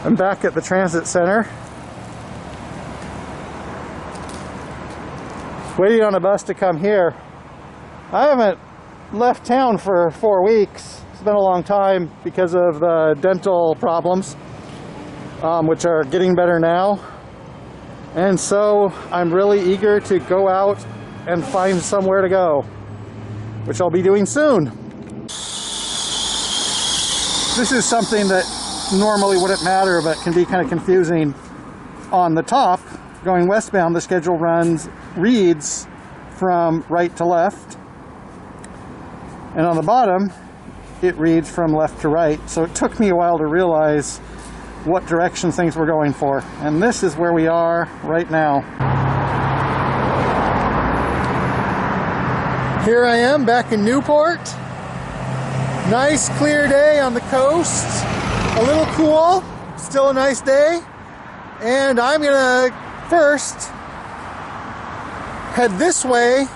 I'm back at the transit center, waiting on a bus to come here. I haven't left town for 4 weeks. It's been a long time because of the dental problems, which are getting better now. And so I'm really eager to go out and find somewhere to go, which I'll be doing soon. This is something that normally wouldn't matter, but can be kind of confusing. On the top, going westbound, the schedule reads from right to left. And on the bottom, it reads from left to right. So it took me a while to realize what direction things were going for. And this is where we are right now. Here I am back in Newport. Nice clear day on the coast. A little cool, still a nice day. And I'm gonna first head this way,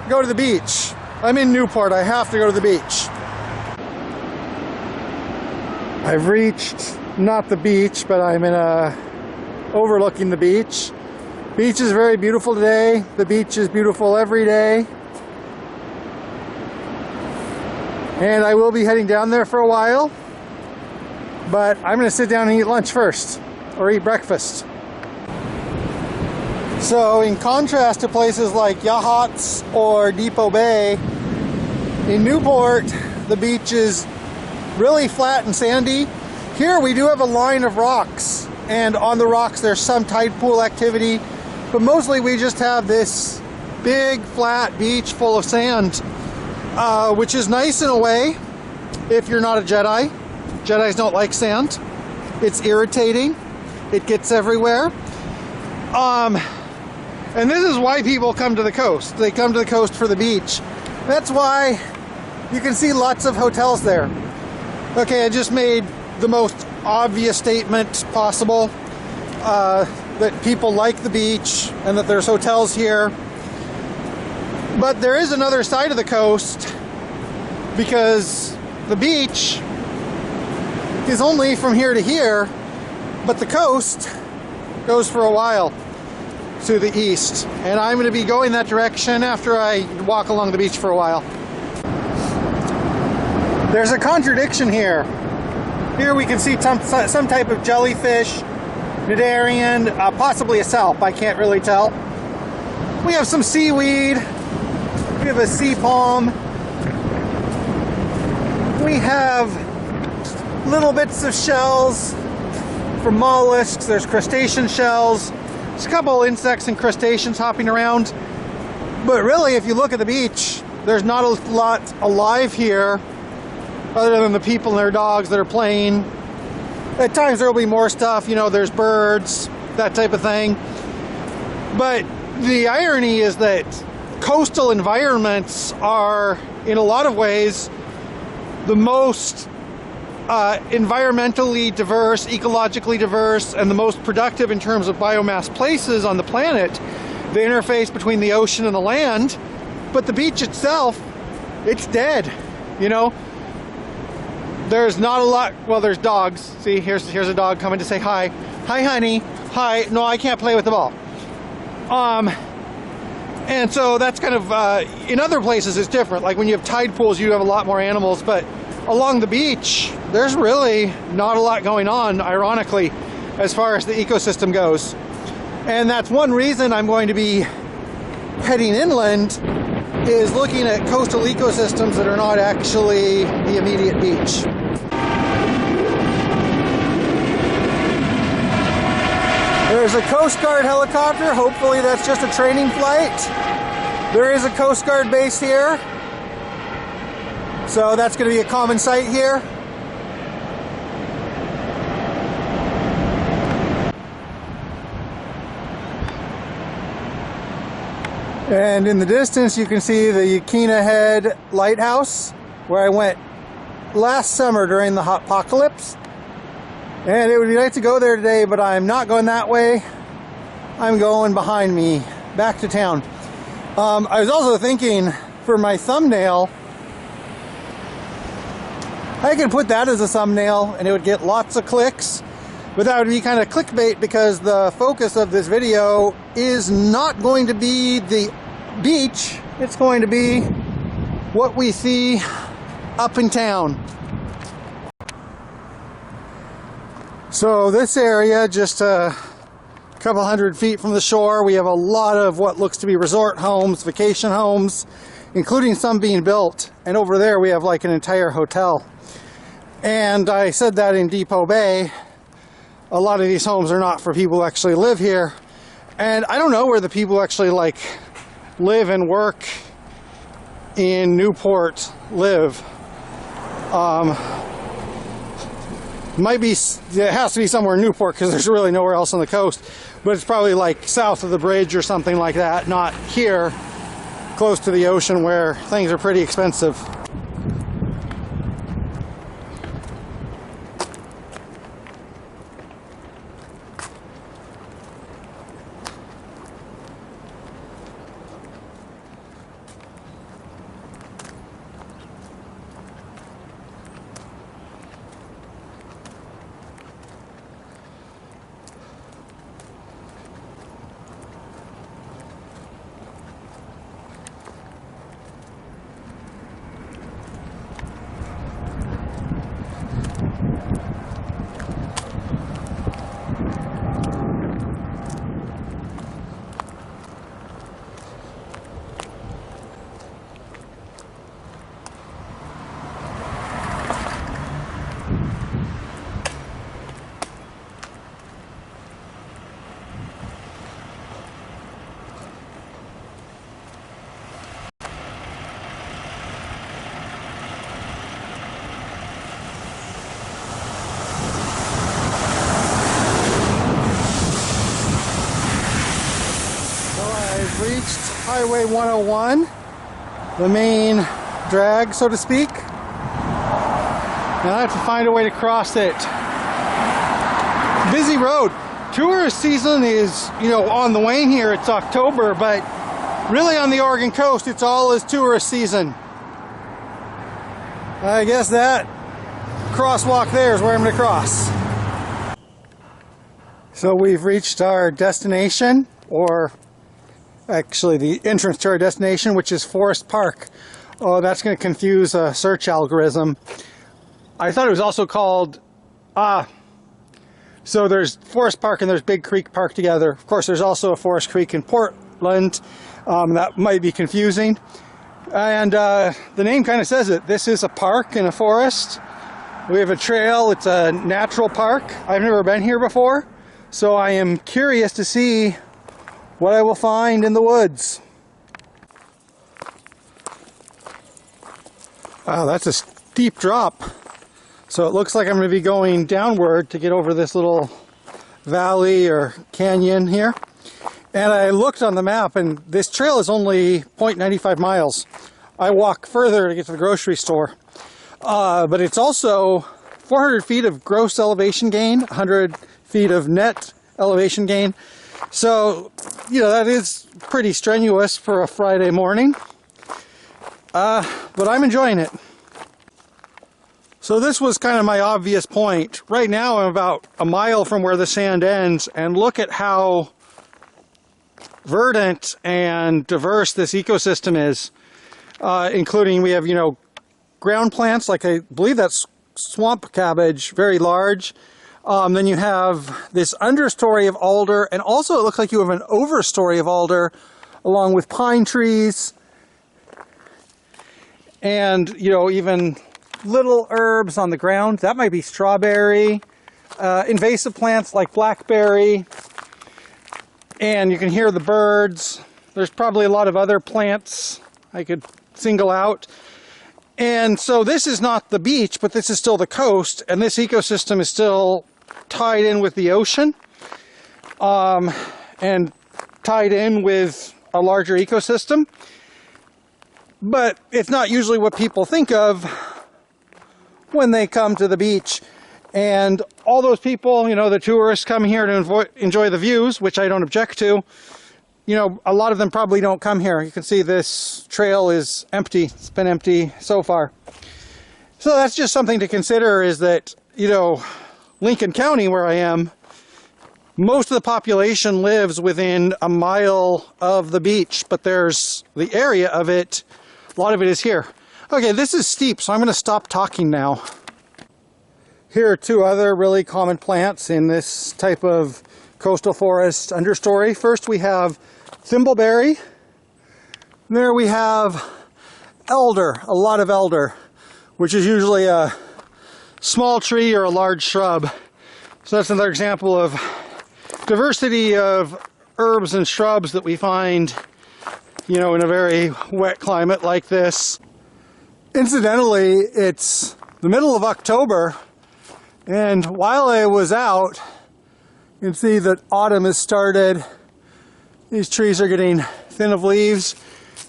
go to the beach. I'm in Newport, I have to go to the beach. I've reached, not the beach, but I'm overlooking the beach. Beach is very beautiful today. The beach is beautiful every day. And I will be heading down there for a while. But I'm going to sit down and eat lunch first, or eat breakfast. So in contrast to places like Yachats or Depot Bay, in Newport the beach is really flat and sandy. Here we do have a line of rocks, and on the rocks there's some tide pool activity, but mostly we just have this big flat beach full of sand, which is nice in a way if you're not a Jedi. Jedis don't like sand. It's irritating. It gets everywhere. And this is why people come to the coast. They come to the coast for the beach. That's why you can see lots of hotels there. Okay, I just made the most obvious statement possible, that people like the beach and that there's hotels here. But there is another side of the coast, because the beach is only from here to here, but the coast goes for a while to the east, and I'm going to be going that direction after I walk along the beach for a while. There's a contradiction here. Here we can see some type of jellyfish, cnidarian, possibly a salp, I can't really tell. We have some seaweed, we have a sea palm, we have little bits of shells from mollusks, there's crustacean shells, there's a couple insects and crustaceans hopping around. But really, if you look at the beach, there's not a lot alive here other than the people and their dogs that are playing. At times there will be more stuff, you know, there's birds, that type of thing. But the irony is that coastal environments are, in a lot of ways, the most environmentally diverse, ecologically diverse, and the most productive in terms of biomass places on the planet. The interface between the ocean and the land. But the beach itself, it's dead, you know. There's not a lot. Well, there's dogs. See, here's a dog coming to say hi. Hi, honey. Hi. No, I can't play with the ball. And so that's kind of, in other places it's different. Like when you have tide pools, you have a lot more animals, but along the beach, there's really not a lot going on, ironically, as far as the ecosystem goes. And that's one reason I'm going to be heading inland, is looking at coastal ecosystems that are not actually the immediate beach. There's a Coast Guard helicopter. Hopefully that's just a training flight. There is a Coast Guard base here. So that's going to be a common sight here. And in the distance you can see the Yaquina Head Lighthouse, where I went last summer during the hot apocalypse. And it would be nice to go there today, but I'm not going that way. I'm going behind me, back to town. I was also thinking, for my thumbnail, I could put that as a thumbnail and it would get lots of clicks. But that would be kind of clickbait, because the focus of this video is not going to be the beach. It's going to be what we see up in town. So this area, just a couple hundred feet from the shore, we have a lot of what looks to be resort homes, vacation homes, including some being built. And over there we have like an entire hotel. And I said that in Depot Bay, a lot of these homes are not for people who actually live here. And I don't know where the people actually like live and work in Newport live. Might be, it has to be somewhere in Newport, because there's really nowhere else on the coast. But it's probably like south of the bridge or something like that, not here close to the ocean where things are pretty expensive. Reached Highway 101, the main drag, so to speak. Now I have to find a way to cross it. Busy road. Tourist season is, you know, on the wane here. It's October, but really on the Oregon coast, it's all is tourist season. I guess that crosswalk there is where I'm going to cross. So we've reached our destination, or actually the entrance to our destination, which is Forest Park. Oh, that's going to confuse a search algorithm. I thought it was also called, so there's Forest Park and there's Big Creek Park together. Of course, there's also a Forest Creek in Portland. That might be confusing. And the name kind of says it. This is a park in a forest. We have a trail. It's a natural park. I've never been here before, so I am curious to see what I will find in the woods. Wow, that's a steep drop. So it looks like I'm going to be going downward to get over this little valley or canyon here. And I looked on the map, and this trail is only 0.95 miles. I walk further to get to the grocery store. But it's also 400 feet of gross elevation gain, 100 feet of net elevation gain. So, you know, that is pretty strenuous for a Friday morning, but I'm enjoying it. So this was kind of my obvious point. Right now I'm about a mile from where the sand ends, and look at how verdant and diverse this ecosystem is, including we have, you know, ground plants, like I believe that's swamp cabbage, very large. Then you have this understory of alder, and also it looks like you have an overstory of alder along with pine trees and, you know, even little herbs on the ground. That might be strawberry, invasive plants like blackberry, and you can hear the birds. There's probably a lot of other plants I could single out. And so this is not the beach, but this is still the coast, and this ecosystem is still tied in with the ocean, and tied in with a larger ecosystem. But it's not usually what people think of when they come to the beach. And all those people, you know, the tourists come here to enjoy the views, which I don't object to. You know, a lot of them probably don't come here. You can see this trail is empty. It's been empty so far. So that's just something to consider, is that, you know, Lincoln County, where I am, most of the population lives within a mile of the beach, but there's the area of it, a lot of it is here. Okay, this is steep, so I'm going to stop talking now. Here are two other really common plants in this type of coastal forest understory. First we have thimbleberry. There we have elder, a lot of elder, which is usually a small tree or a large shrub. So that's another example of diversity of herbs and shrubs that we find, you know, in a very wet climate like this. Incidentally, it's the middle of October, and while I was out, you can see that autumn has started. These trees are getting thin of leaves.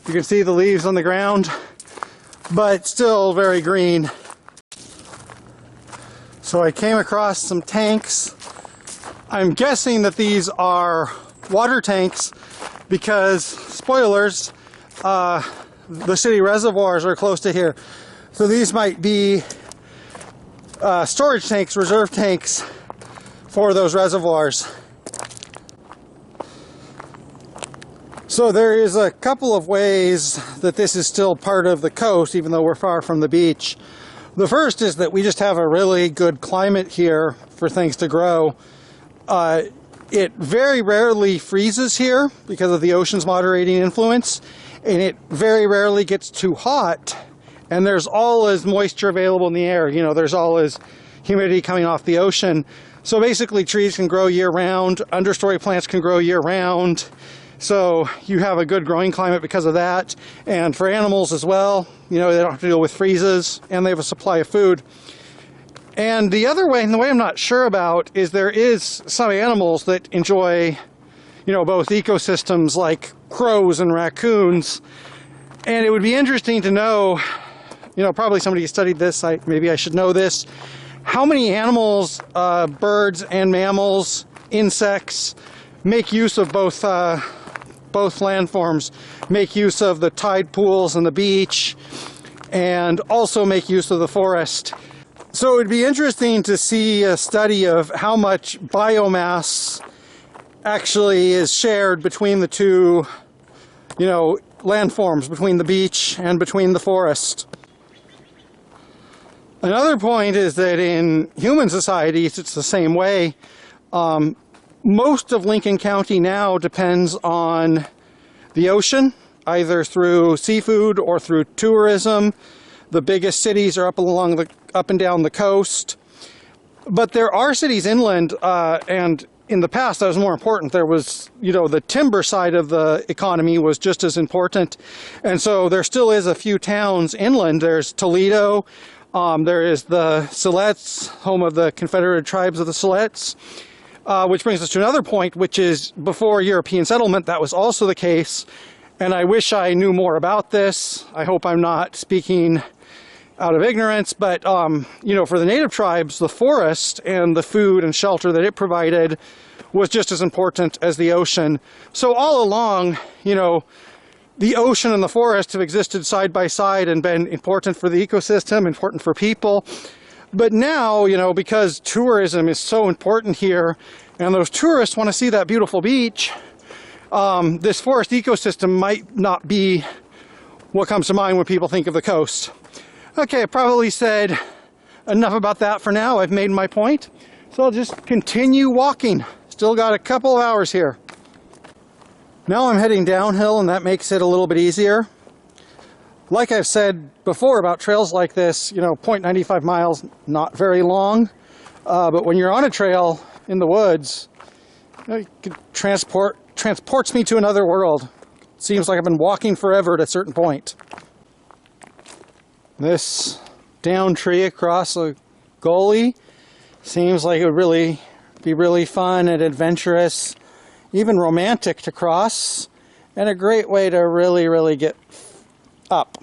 You can see the leaves on the ground, but still very green. So I came across some tanks. I'm guessing that these are water tanks because, spoilers, the city reservoirs are close to here. So these might be storage tanks, reserve tanks for those reservoirs. So there is a couple of ways that this is still part of the coast, even though we're far from the beach. The first is that we just have a really good climate here for things to grow. It very rarely freezes here because of the ocean's moderating influence, and it very rarely gets too hot, and there's always moisture available in the air. You know, there's always humidity coming off the ocean. So basically trees can grow year-round, understory plants can grow year-round, so you have a good growing climate because of that. And for animals as well, you know, they don't have to deal with freezes, and they have a supply of food. And the other way, and the way I'm not sure about, is there is some animals that enjoy, you know, both ecosystems like crows and raccoons. And it would be interesting to know, you know, probably somebody studied this, maybe I should know this, how many animals, birds and mammals, insects, make use of both landforms, make use of the tide pools and the beach, and also make use of the forest. So it would be interesting to see a study of how much biomass actually is shared between the two, you know, landforms, between the beach and between the forest. Another point is that in human societies, it's the same way. Most of Lincoln County now depends on the ocean, either through seafood or through tourism. The biggest cities are up and down the coast. But there are cities inland, and in the past that was more important. There was, you know, the timber side of the economy was just as important. And so there still is a few towns inland. There's Toledo, there is the Silex, home of the Confederated Tribes of the Silex, which brings us to another point, which is before European settlement, that was also the case. And I wish I knew more about this. I hope I'm not speaking out of ignorance, but you know, for the native tribes, the forest and the food and shelter that it provided was just as important as the ocean. So all along, you know, the ocean and the forest have existed side by side and been important for the ecosystem, important for people. But now, you know, because tourism is so important here, and those tourists want to see that beautiful beach, this forest ecosystem might not be what comes to mind when people think of the coast. Okay, I probably said enough about that for now. I've made my point. So I'll just continue walking. Still got a couple of hours here. Now I'm heading downhill, and that makes it a little bit easier. Like I've said before about trails like this, you know, 0.95 miles, not very long. But when you're on a trail in the woods, you know, it transports me to another world. It seems like I've been walking forever at a certain point. This down tree across a gully seems like it would really be really fun and adventurous, even romantic to cross, and a great way to really get up.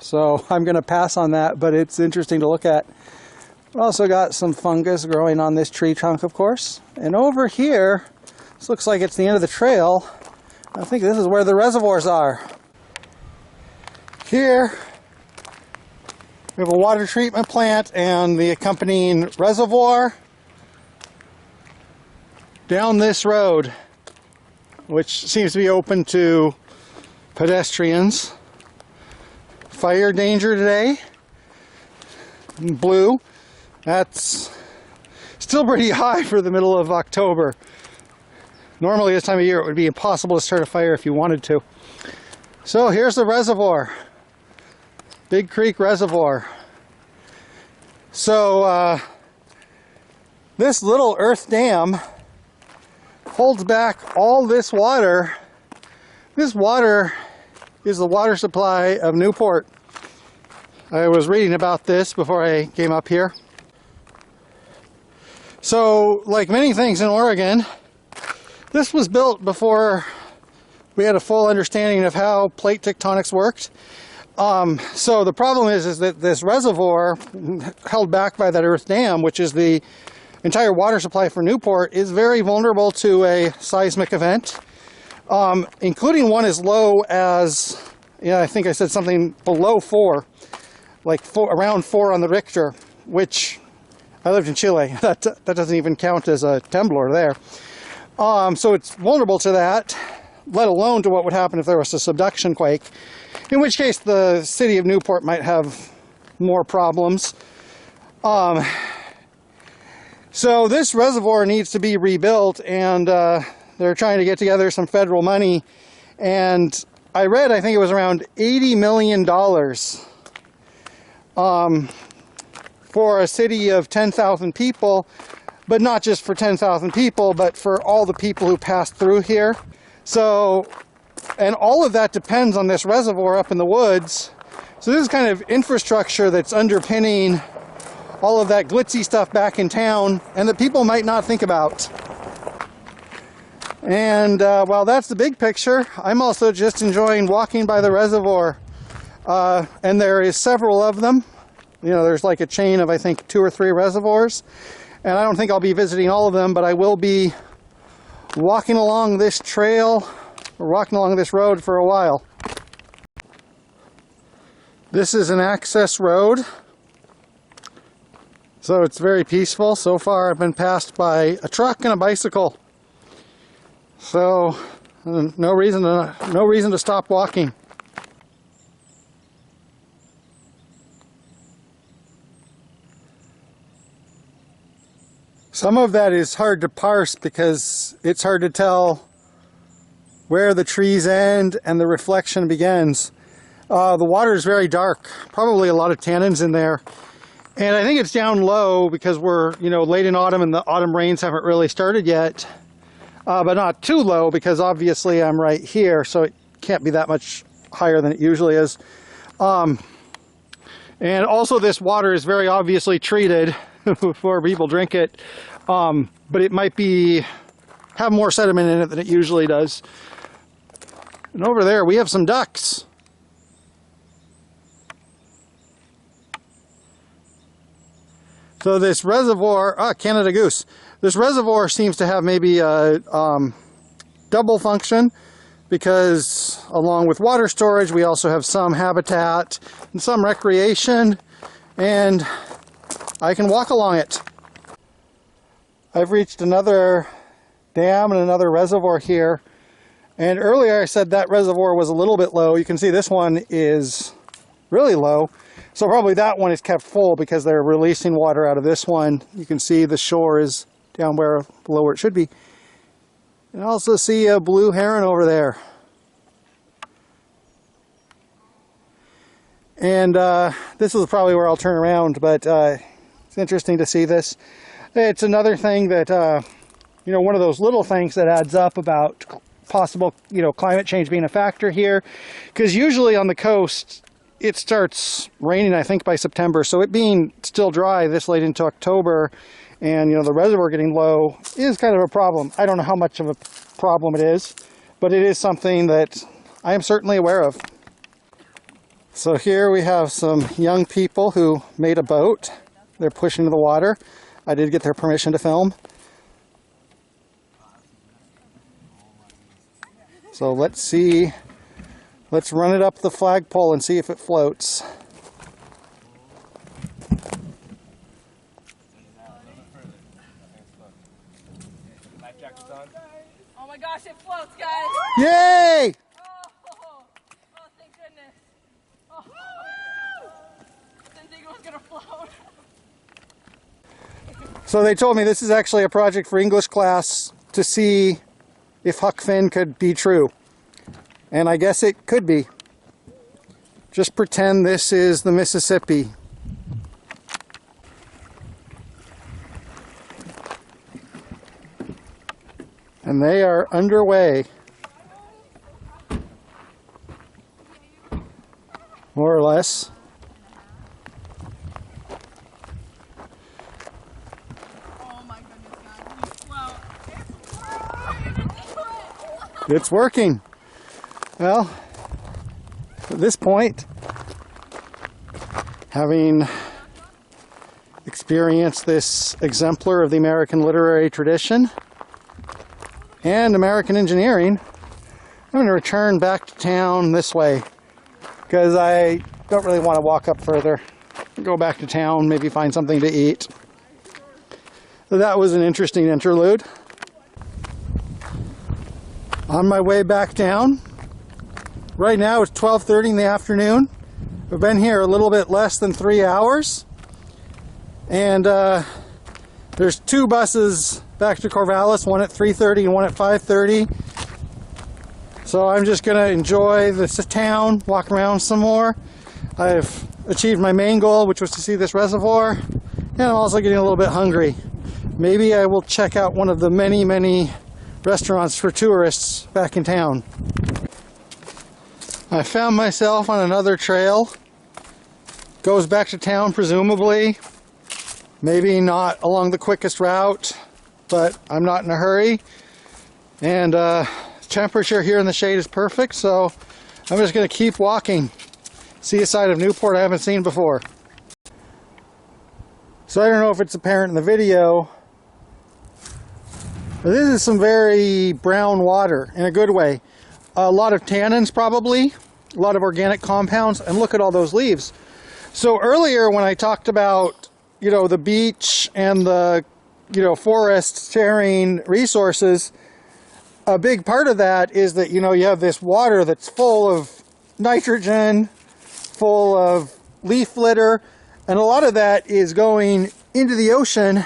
So I'm going to pass on that, but it's interesting to look at. We've also got some fungus growing on this tree trunk, of course. And over here, this looks like it's the end of the trail. I think this is where the reservoirs are. Here, we have a water treatment plant and the accompanying reservoir. down this road, which seems to be open to pedestrians. Fire danger today. Blue. That's still pretty high for the middle of October. Normally this time of year it would be impossible to start a fire if you wanted to. So here's the reservoir. Big Creek Reservoir. So this little earth dam holds back all this water. This water is the water supply of Newport. I was reading about this before I came up here. So, like many things in Oregon, this was built before we had a full understanding of how plate tectonics worked. So the problem is that this reservoir, held back by that earth dam, which is the entire water supply for Newport, is very vulnerable to a seismic event, including one as low as, I think I said something below 4, like around 4 on the Richter, which I lived in Chile. That doesn't even count as a temblor there. So it's vulnerable to that, let alone to what would happen if there was a subduction quake, in which case the city of Newport might have more problems. So this reservoir needs to be rebuilt, and they're trying to get together some federal money, and I read, I think it was around $80 million for a city of 10,000 people, but not just for 10,000 people, but for all the people who pass through here. So, and all of that depends on this reservoir up in the woods. So this is kind of infrastructure that's underpinning all of that glitzy stuff back in town, and that people might not think about. And while that's the big picture, I'm also just enjoying walking by the reservoir. And there is several of them. There's like a chain of, I think, 2 or 3 reservoirs. And I don't think I'll be visiting all of them, but I will be walking along this trail, or walking along this road for a while. This is an access road. So it's very peaceful. So far I've been passed by a truck and a bicycle. So no reason to stop walking. Some of that is hard to parse because it's hard to tell where the trees end and the reflection begins. The water is very dark, probably a lot of tannins in there. And I think it's down low because we're, late in autumn and the autumn rains haven't really started yet. But not too low because obviously I'm right here, so it can't be that much higher than it usually is. And also this water is very obviously treated before people drink it. But it might have more sediment in it than it usually does. And over there we have some ducks. So this reservoir, Canada goose. This reservoir seems to have maybe a double function, because along with water storage we also have some habitat and some recreation, and I can walk along it. I've reached another dam and another reservoir here, and earlier I said that reservoir was a little bit low. You can see this one is really low. So probably that one is kept full because they're releasing water out of this one. You can see the shore is down below where it should be. And I also see a blue heron over there. And this is probably where I'll turn around, but it's interesting to see this. It's another thing that, one of those little things that adds up about possible, climate change being a factor here. Because usually on the coast, it starts raining, I think, by September. So it being still dry this late into October and, the reservoir getting low is kind of a problem. I don't know how much of a problem it is, but it is something that I am certainly aware of. So here we have some young people who made a boat. They're pushing into the water. I did get their permission to film. So let's see. Let's run it up the flagpole and see if it floats. Oh my gosh, it floats, guys. Yay! Oh, thank goodness. Oh, didn't think it was gonna float. So they told me this is actually a project for English class to see if Huck Finn could be true. And I guess it could be. Just pretend this is the Mississippi. And they are underway. More or less. Oh my goodness, guys. Float. It's working. Well, at this point, having experienced this exemplar of the American literary tradition and American engineering, I'm going to return back to town this way because I don't really want to walk up further. Go back to town, maybe find something to eat. So that was an interesting interlude. On my way back down, right now it's 12:30 in the afternoon. We've been here a little bit less than 3 hours, and there's two buses back to Corvallis, one at 3:30 and one at 5:30. So I'm just going to enjoy this town, walk around some more. I've achieved my main goal, which was to see this reservoir, and I'm also getting a little bit hungry. Maybe I will check out one of the many, many restaurants for tourists back in town. I found myself on another trail. Goes back to town, presumably. Maybe not along the quickest route, but I'm not in a hurry. And temperature here in the shade is perfect, so I'm just going to keep walking. See a side of Newport I haven't seen before. So I don't know if it's apparent in the video, but this is some very brown water in a good way. A lot of tannins probably, a lot of organic compounds, and look at all those leaves. So earlier when I talked about, the beach and the, forest sharing resources, a big part of that is that, you have this water that's full of nitrogen, full of leaf litter, and a lot of that is going into the ocean.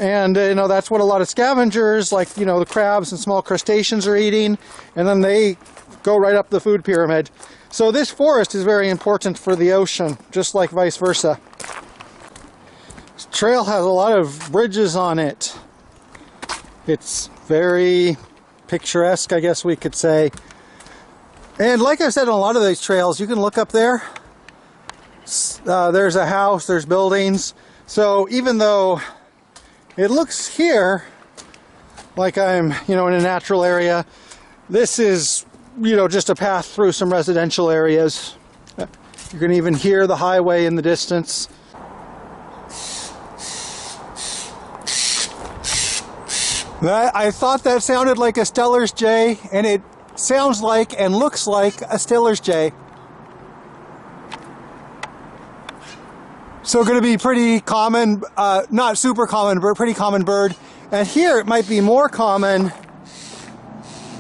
And, that's what a lot of scavengers, like, the crabs and small crustaceans are eating, and then they go right up the food pyramid. So this forest is very important for the ocean, just like vice versa. This trail has a lot of bridges on it. It's very picturesque, I guess we could say. And like I said, on a lot of these trails, you can look up there. There's a house, there's buildings. So even though it looks here like I'm, in a natural area, this is, just a path through some residential areas. You can even hear the highway in the distance. I thought that sounded like a Steller's jay, and it sounds like and looks like a Steller's jay. So going to be pretty common, not super common, but pretty common bird. And here it might be more common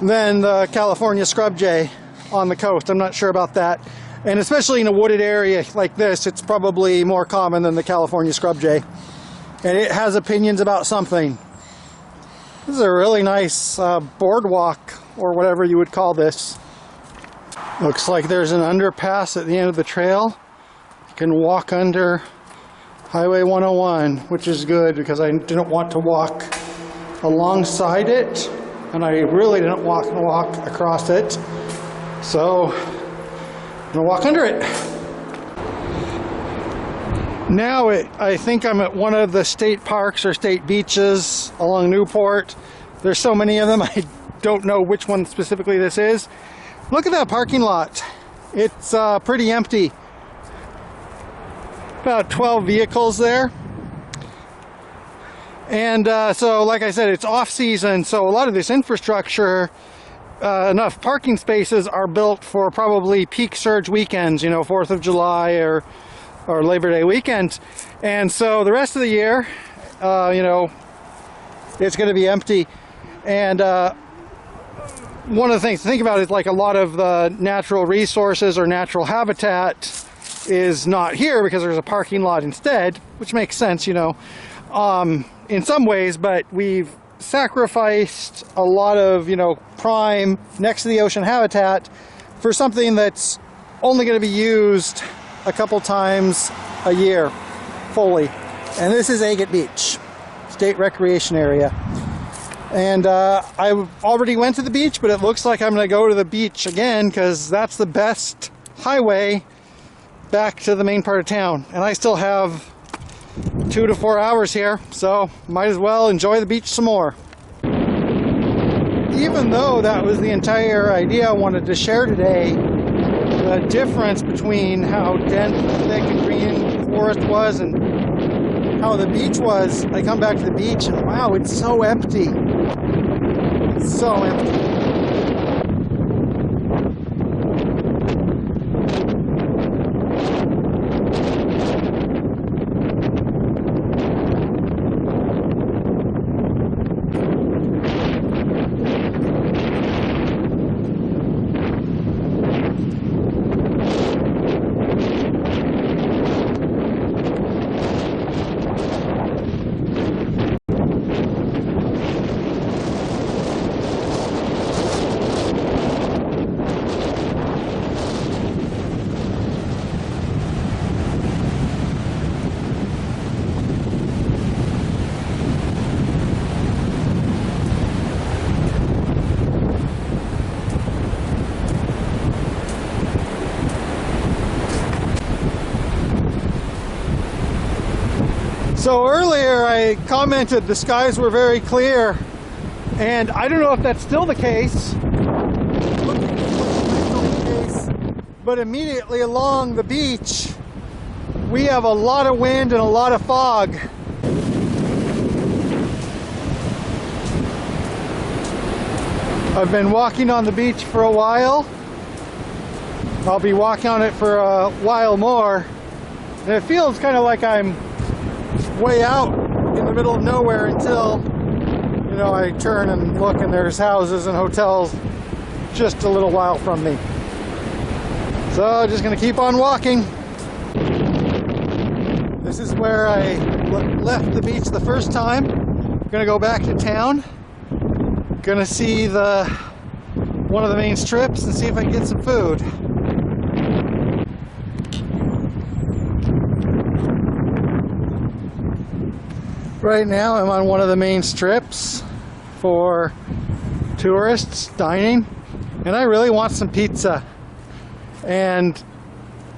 than the California scrub jay on the coast. I'm not sure about that. And especially in a wooded area like this, it's probably more common than the California scrub jay. And it has opinions about something. This is a really nice boardwalk, or whatever you would call this. Looks like there's an underpass at the end of the trail. You can walk under Highway 101, which is good because I didn't want to walk alongside it, and I really didn't want to walk across it. So I'm gonna walk under it. Now I think I'm at one of the state parks or state beaches along Newport. There's so many of them, I don't know which one specifically this is. Look at that parking lot. It's pretty empty. About 12 vehicles there. And so like I said, it's off season, so a lot of this infrastructure, enough parking spaces are built for probably peak surge weekends, 4th of July or Labor Day weekend. And so the rest of the year, it's going to be empty. And one of the things to think about is like a lot of the natural resources or natural habitat is not here because there's a parking lot instead, which makes sense, you know, in some ways, but we've sacrificed a lot of, you know, prime next to the ocean habitat for something that's only going to be used a couple times a year fully. And this is Agate Beach, state recreation area. And I already went to the beach, but it looks like I'm going to go to the beach again because that's the best highway back to the main part of town. And I still have 2 to 4 hours here, so might as well enjoy the beach some more. Even though that was the entire idea I wanted to share today, the difference between how dense, thick, and green the forest was and how the beach was, I come back to the beach and wow, it's so empty. It's so empty. So earlier I commented the skies were very clear, and I don't know if that's still the case, but immediately along the beach we have a lot of wind and a lot of fog. I've been walking on the beach for a while. I'll be walking on it for a while more, and it feels kind of like I'm way out in the middle of nowhere until, you know, I turn and look and there's houses and hotels just a little while from me. So just gonna keep on walking. This is where I left the beach the first time. Gonna go back to town. Gonna see one of the main strips and see if I can get some food. Right now I'm on one of the main strips for tourists dining, and I really want some pizza. And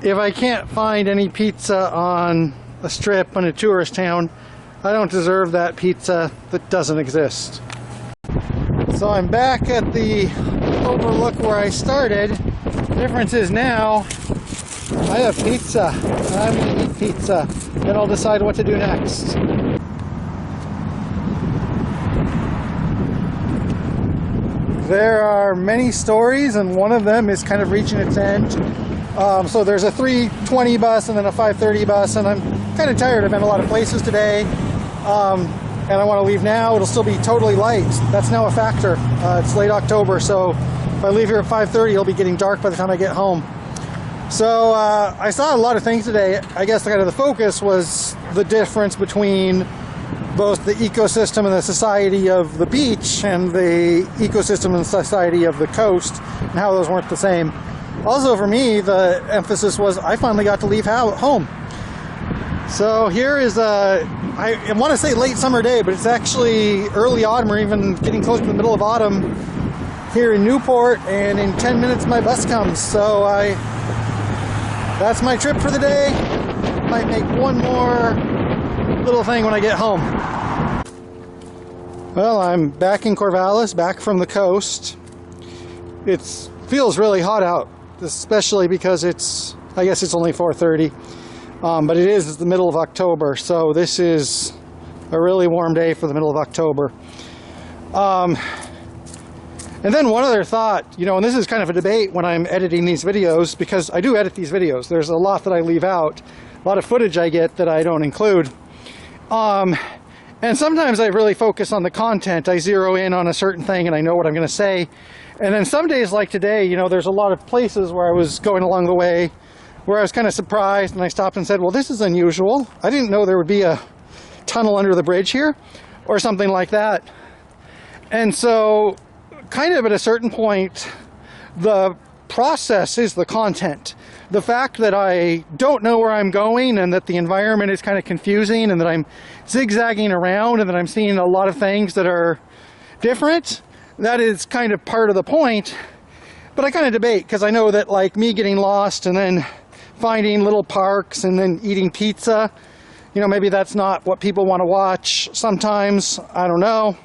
if I can't find any pizza on a strip in a tourist town, I don't deserve that pizza that doesn't exist. So I'm back at the overlook where I started. The difference is now I have pizza. I'm going to eat pizza. Then I'll decide what to do next. There are many stories, and one of them is kind of reaching its end. So there's a 3:20 bus and then a 5:30 bus, and I'm kind of tired. I've been a lot of places today, and I want to leave now. It'll still be totally light. That's now a factor. It's late October, so if I leave here at 5:30, it'll be getting dark by the time I get home. So I saw a lot of things today. I guess kind of the focus was the difference between both the ecosystem and the society of the beach and the ecosystem and society of the coast, and how those weren't the same. Also for me, the emphasis was I finally got to leave home. So here is I want to say late summer day, but it's actually early autumn or even getting close to the middle of autumn here in Newport, and in 10 minutes my bus comes. So that's my trip for the day. Might make one more little thing when I get home. Well, I'm back in Corvallis, back from the coast. It feels really hot out, especially because I guess it's only 4:30, but it is the middle of October, so this is a really warm day for the middle of October. And then one other thought, you know, and this is kind of a debate when I'm editing these videos, because I do edit these videos. There's a lot that I leave out, a lot of footage I get that I don't include. And sometimes I really focus on the content. I zero in on a certain thing and I know what I'm going to say. And then some days like today, you know, there's a lot of places where I was going along the way where I was kind of surprised, and I stopped and said, well, this is unusual. I didn't know there would be a tunnel under the bridge here or something like that. And so kind of at a certain point, the process is the content. The fact that I don't know where I'm going and that the environment is kind of confusing and that I'm zigzagging around and that I'm seeing a lot of things that are different, that is kind of part of the point. But I kind of debate, because I know that like me getting lost and then finding little parks and then eating pizza, you know, maybe that's not what people want to watch sometimes. I don't know.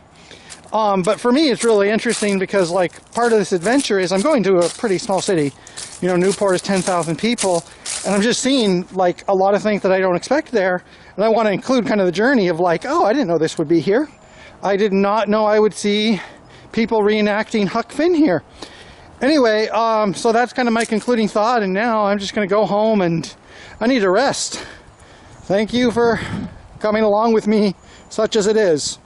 But for me, it's really interesting because like part of this adventure is I'm going to a pretty small city. You know, Newport is 10,000 people, and I'm just seeing like a lot of things that I don't expect there. And I want to include kind of the journey of like, oh, I didn't know this would be here. I did not know I would see people reenacting Huck Finn here. Anyway, so that's kind of my concluding thought, and now I'm just going to go home and I need to rest. Thank you for coming along with me, such as it is.